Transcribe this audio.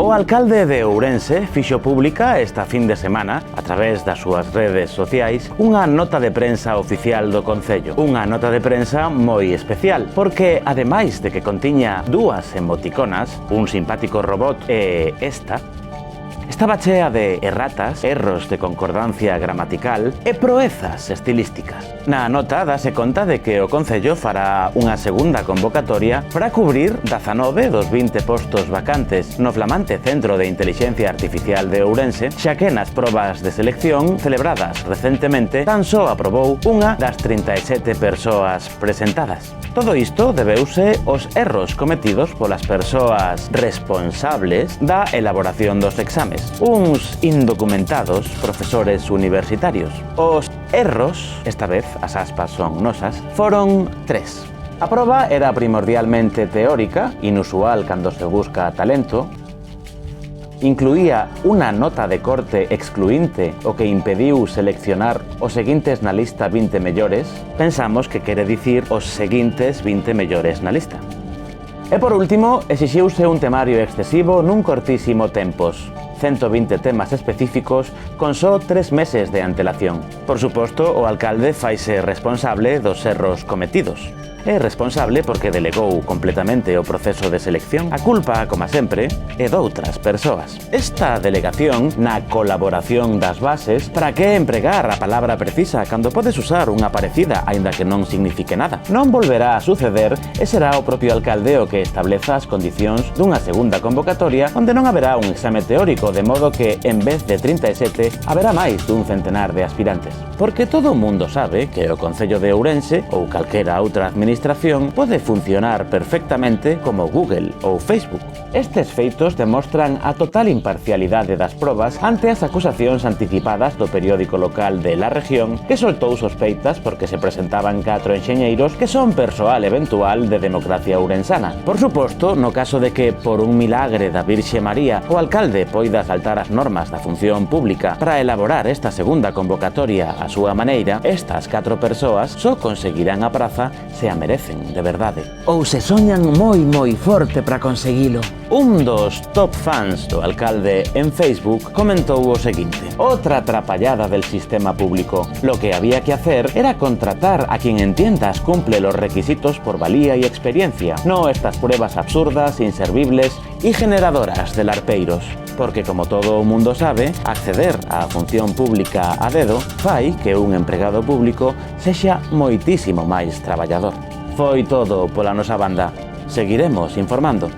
O alcalde de Ourense fixo pública esta fin de semana, a través das súas redes sociais, unha nota de prensa oficial do Concello. Unha nota de prensa moi especial, porque ademais de que contiña dúas emoticonas, un simpático robot e estaba chea de erratas, erros de concordancia gramatical e proezas estilísticas. Na nota dase conta de que o Concello fará unha segunda convocatoria para cubrir 19 dos 20 postos vacantes no flamante Centro de Intelixencia Artificial de Ourense, xa que nas probas de selección celebradas recentemente tan só aprobou unha das 37 persoas presentadas. Todo isto debeuse aos erros cometidos polas persoas responsables da elaboración dos exames, uns indocumentados profesores universitarios. Os erros, esta vez as aspas son nosas, foron 3. A proba era primordialmente teórica, inusual cando se busca talento. Incluía unha nota de corte excluinte o que impediu seleccionar os seguintes na lista 20 mellores. Pensamos que quere dicir os seguintes 20 mellores na lista. E por último, exixiuse un temario excesivo nun cortísimo tempos. 120 temas específicos con só 3 meses de antelación. Por suposto, o alcalde faise responsable dos erros cometidos. É responsable porque delegou completamente o proceso de selección. A culpa, como sempre, é doutras persoas. Esta delegación na colaboración das bases, para que empregar a palabra precisa cando podes usar unha parecida, aínda que non signifique nada? Non volverá a suceder e será o propio alcalde o que estableza as condicións dunha segunda convocatoria onde non haberá un exame teórico, de modo que, en vez de 37, haberá máis dun centenar de aspirantes. Porque todo o mundo sabe que o Concello de Ourense ou calquera outra administración pode funcionar perfectamente como Google ou Facebook. Estes feitos demostran a total imparcialidade das probas ante as acusacións anticipadas do periódico local de La Región, que soltou sospeitas porque se presentaban 4 enxeñeiros que son persoal eventual de Democracia Ourensana. Por suposto, no caso de que, por un milagre da Virxe María, o alcalde poida saltar as normas da función pública para elaborar esta segunda convocatoria á súa maneira, estas 4 persoas só conseguirán a praza se a merecen de verdade. Ou se soñan moi forte para conseguilo. Un dos top fans do alcalde en Facebook comentou o seguinte: otra atrapallada del sistema público. Lo que había que hacer era contratar a quien en tiendas cumple los requisitos por valía y experiencia, no estas pruebas absurdas, inservibles y generadoras de larpeiros. Porque, como todo o mundo sabe, acceder á función pública a dedo fai que un empregado público sexa moitísimo máis traballador. Foi todo pola nosa banda. Seguiremos informando.